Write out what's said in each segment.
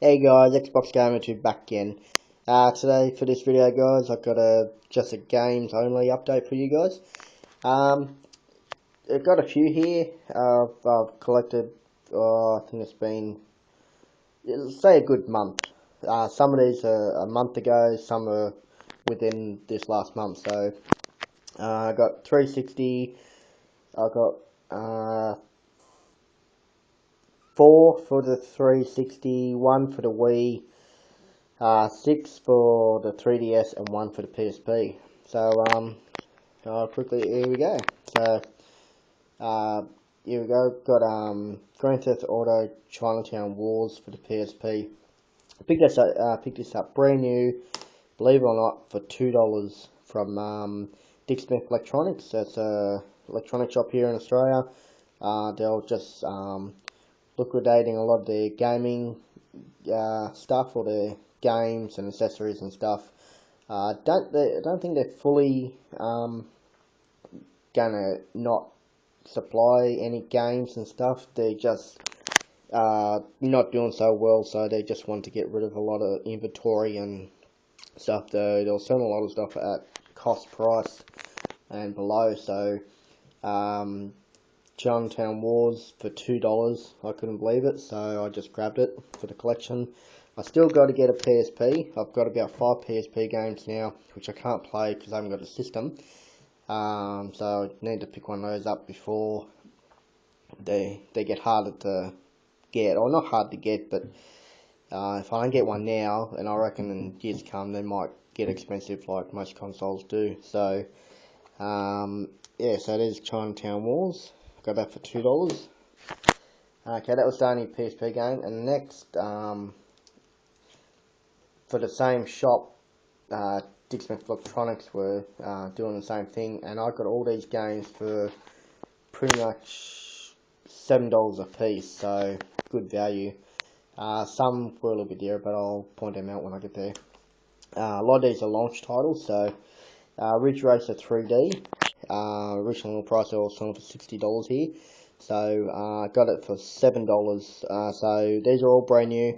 Hey guys, Xbox Gamer 2 back again. Today for this video guys, I've got just a games only update for you guys. Um, I've got a few here. I've collected, I think it's been, say a good month. Some of these are a month ago, some are within this last month. So, I got 360, I got, 4 for the 360, 1 for the Wii, 6 for the 3DS and 1 for the PSP. So, quickly, here we go. So, uh, here we go. Got, Grand Theft Auto Chinatown Wars for the PSP. Picked this up brand new, believe it or not, for $2 from, Dick Smith Electronics. That's a electronic shop here in Australia. They're just, liquidating a lot of their gaming stuff, or their games and accessories and stuff. I don't think they're fully gonna not supply any games and stuff. They're just not doing so well, so they just want to get rid of a lot of inventory and stuff. They'll sell a lot of stuff at cost price and below. So Chinatown Wars for $2. I couldn't believe it, so I just grabbed it for the collection. I still got to get a PSP. I've got about 5 PSP games now, which I can't play because I haven't got a system. So I need to pick one of those up before they get harder to get, or not hard to get, but if I don't get one now, and I reckon in years to come they might get expensive like most consoles do. So yeah, so there's Chinatown Wars. Got that for $2. Okay, that was the only PSP game. And next, for the same shop, Dick Smith Electronics were doing the same thing, and I got all these games for pretty much $7 a piece, so good value. Some were a little bit dearer, but I'll point them out when I get there. A lot of these are launch titles, so Ridge Racer 3D. Original price I was selling for $60 here, so I got it for $7. So these are all brand new.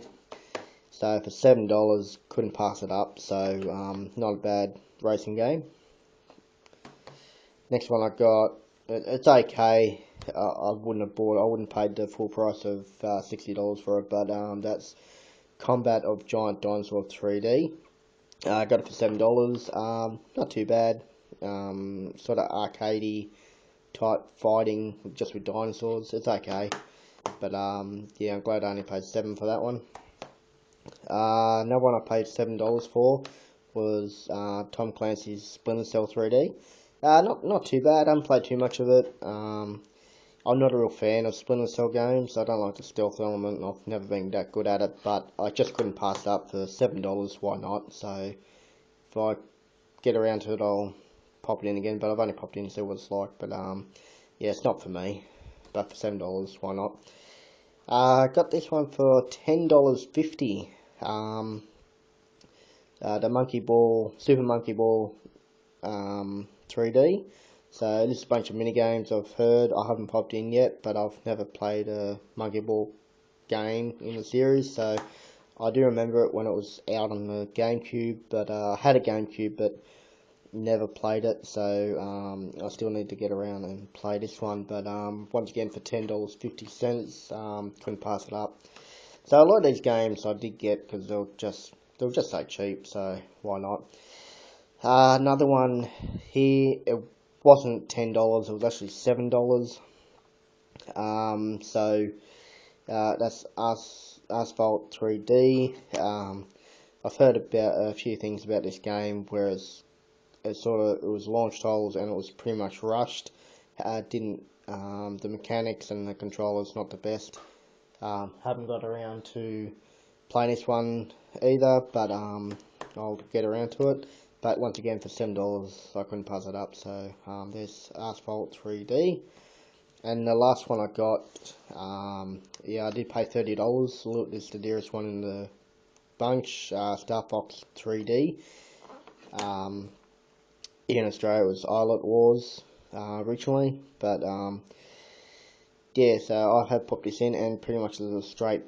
So for $7, couldn't pass it up. So not a bad racing game. Next one I got, it's okay. I wouldn't have bought. I wouldn't have paid the full price of $60 for it, but that's Combat of Giant Dinosaur 3D. I got it for $7. Not too bad. Sort of arcadey type fighting just with dinosaurs. It's okay, but yeah, I'm glad I only paid $7 for that one. Another one I paid $7 for was Tom Clancy's Splinter Cell 3D. Not too bad. I haven't played too much of it. I'm not a real fan of Splinter Cell games. I don't like the stealth element. I've never been that good at it, but I just couldn't pass it up for $7. Why not? So if I get around to it, I'll pop it in again. But I've only popped in to see what it's like. But yeah, it's not for me. But for $7, why not? I got this one for $10.50. The Monkey Ball, Super Monkey Ball 3D. So this is a bunch of mini games I've heard. I haven't popped in yet, but I've never played a Monkey Ball game in the series. So I do remember it when it was out on the GameCube, but I had a GameCube, but never played it. So I still need to get around and play this one. But once again, for $10.50, couldn't pass it up. So a lot of these games I did get because they were just so cheap. So why not? Another one here, it wasn't $10, it was actually $7. So that's Asphalt 3D. I've heard about a few things about this game, whereas it was launch titles and it was pretty much rushed. The mechanics and the controllers not the best. Haven't got around to playing this one either, but I'll get around to it. But once again, for $7, I couldn't pass it up. So there's Asphalt 3D. And the last one I got, yeah, I did pay $30. Look, this is the dearest one in the bunch. Star Fox 3D. Here in Australia, it was Islet Wars originally. But yeah, so I have popped this in, and pretty much it's a straight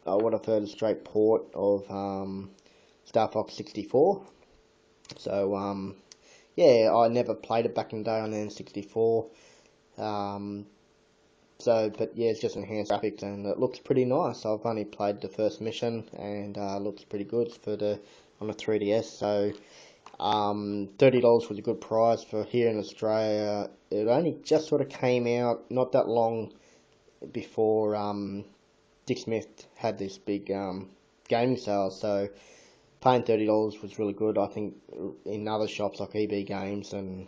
I would have heard a straight port of Star Fox 64. So yeah, I never played it back in the day on the N64. But yeah, it's just enhanced graphics and it looks pretty nice. I've only played the first mission and looks pretty good for the on the 3DS. So $30 was a good price for here in Australia. It only just sort of came out not that long before Dick Smith had this big gaming sale. So paying $30 was really good. I think in other shops like EB Games and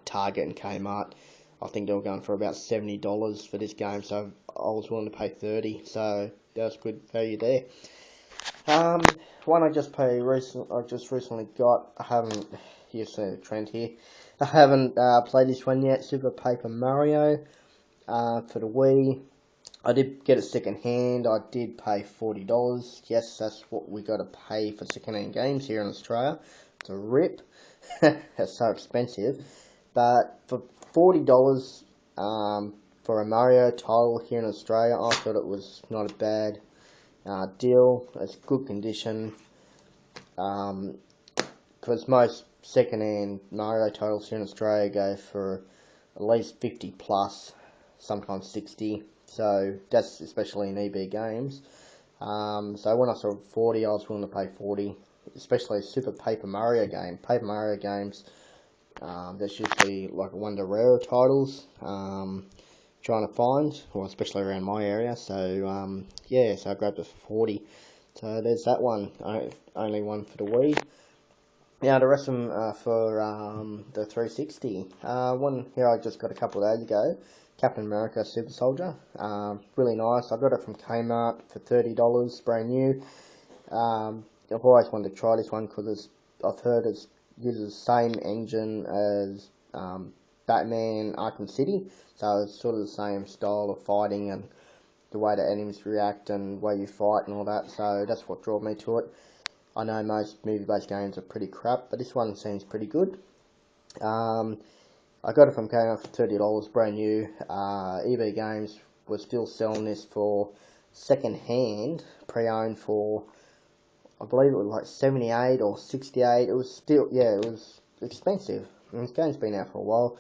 Target and Kmart, I think they were going for about $70 for this game, so I was willing to pay $30, so that's good value there. One I just recently got. I haven't. You see the trend here. I haven't played this one yet. Super Paper Mario for the Wii. I did get it second hand. I did pay $40. Yes, that's what we got to pay for second hand games here in Australia. It's a rip. It's so expensive. But for $40 for a Mario title here in Australia, I thought it was not a bad deal. It's good condition. Because most second-hand Mario titles here in Australia go for at least 50 plus, sometimes 60. So that's especially in EB Games. So when I saw 40, I was willing to pay 40, especially a Super Paper Mario game. Paper Mario games. That's usually like one of the rarer titles trying to find, or especially around my area. So yeah, so I grabbed it for 40. So there's that one, only one for the Wii. Now the rest of them are for the 360. One here I just got a couple of days ago, Captain America Super Soldier. Really nice. I got it from Kmart for $30, brand new. I've always wanted to try this one because I've heard it uses the same engine as Batman Arkham City, so it's sort of the same style of fighting and the way the enemies react and the way you fight and all that, so that's what drew me to it. I know most movie-based games are pretty crap, but this one seems pretty good. I got it from Kmart for $30, brand new. EB Games was still selling this for second-hand, pre-owned for, I believe it was like 78 or 68. It was still, yeah, it was expensive. And this game's been out for a while.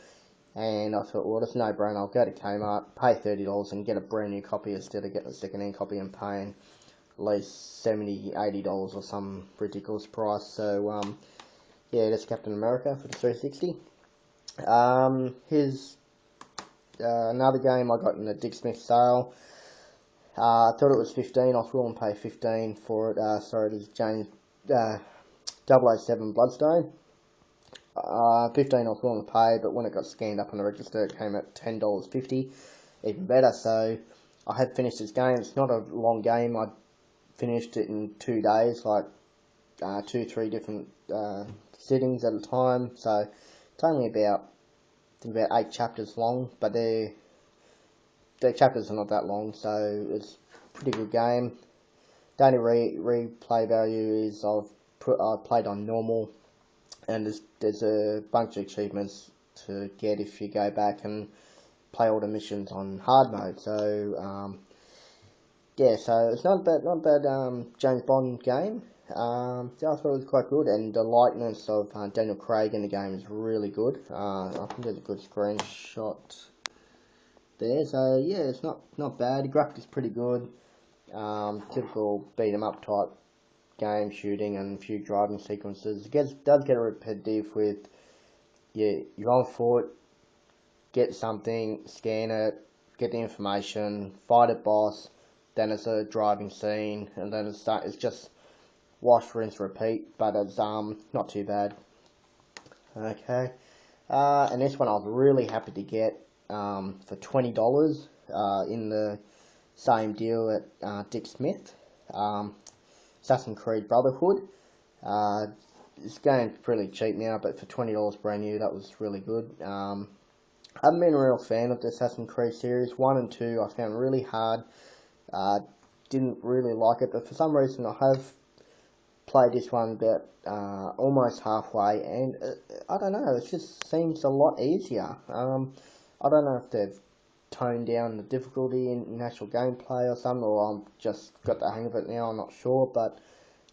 And I thought, well, it's no brainer. I'll go to Kmart, pay $30 and get a brand new copy instead of getting a second-hand copy and paying at least $70, $80 or some ridiculous price. So, yeah, that's Captain America for the 360. Here's another game I got in the Dick Smith sale. I thought it was 15. I was willing to pay 15 for it. Sorry, this is James 007 Bloodstone. 15 I was willing to pay, but when it got scanned up on the register, it came at $10.50, even better. So I had finished this game. It's not a long game. I finished it in 2 days, like 2-3 different sittings at a time. So it's only about 8 chapters long, but the chapters are not that long, so it's a pretty good game. The only replay value is I've played on normal, and there's a bunch of achievements to get if you go back and play all the missions on hard mode. So yeah, so it's not a bad James Bond game. Yeah, I thought it was quite good, and the likeness of Daniel Craig in the game is really good. I think there's a good screenshot there. So yeah, it's not bad. The graphics is pretty good. Typical beat 'em up type game, shooting and a few driving sequences. It does get repetitive with you're on foot, get something, scan it, get the information, fight a boss, then it's a driving scene, and then it's just wash, rinse, repeat. But it's not too bad. Okay, and this one I was really happy to get for $20 in the same deal at Dick Smith. Assassin's Creed Brotherhood. This game's pretty cheap now, but for $20 brand new, that was really good. I haven't been a real fan of the Assassin's Creed series. 1 and 2 I found really hard. Didn't really like it, but for some reason I have played this one about almost halfway, and I don't know, it just seems a lot easier. I don't know if they've toned down the difficulty in actual gameplay or something, or I'm just got the hang of it now, I'm not sure, but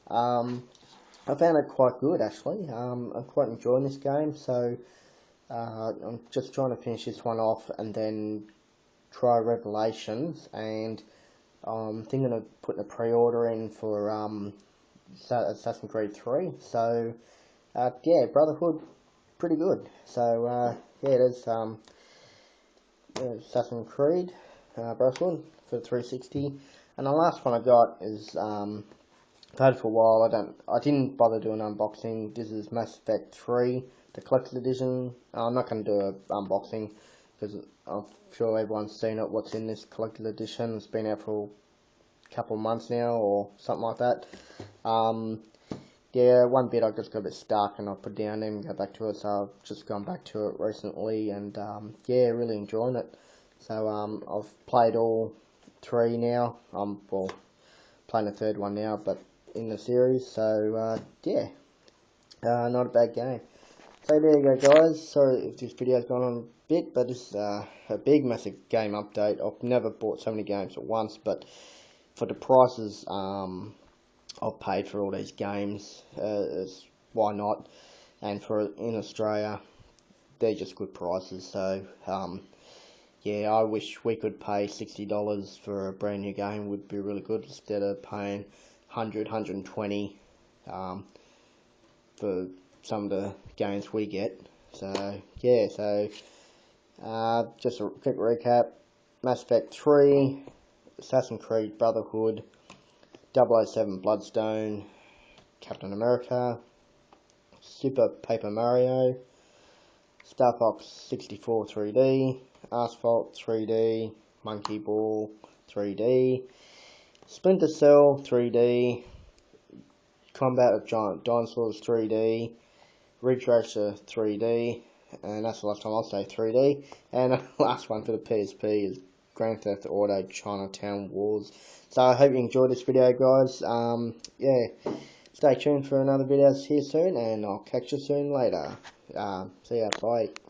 I found it quite good actually. I'm quite enjoying this game, so I'm just trying to finish this one off and then try Revelations, and I'm thinking of putting a pre-order in for Assassin's Creed 3, so yeah, Brotherhood, pretty good. So yeah, there's Assassin's Creed Brotherhood for 360, and the last one I got is played it for a while. I didn't bother doing an unboxing. This is Mass Effect 3, the collector's edition. I'm not going to do an unboxing because I'm sure everyone's seen it. What's in this collector's edition? It's been out for a couple of months now or something like that. Yeah, one bit I just got a bit stuck and I put down and go back to it. So I've just gone back to it recently and yeah, really enjoying it. So I've played all 3 now. I'm well playing the 3rd one now, but in the series, so yeah, not a bad game. So there you go, guys. Sorry if this video's gone on a bit, but this is a big massive game update. I've never bought so many games at once, but for the prices I've paid for all these games, why not? And for in Australia, they're just good prices. So yeah, I wish we could pay $60 for a brand new game. Would be really good instead of paying 100, 120 for some of the games we get. So yeah, so just a quick recap: Mass Effect 3, Assassin's Creed Brotherhood, 007 Bloodstone, Captain America, Super Paper Mario, Star Fox 64 3D, Asphalt 3D, Monkey Ball 3D, Splinter Cell 3D, Combat of Giant Dinosaurs 3D, Ridge Racer 3D, and that's the last time I'll say 3D. And the last one for the PSP is Grand Theft Auto Chinatown Wars. So I hope you enjoyed this video, guys. Yeah, stay tuned for another video here soon, and I'll catch you soon later. See ya, bye.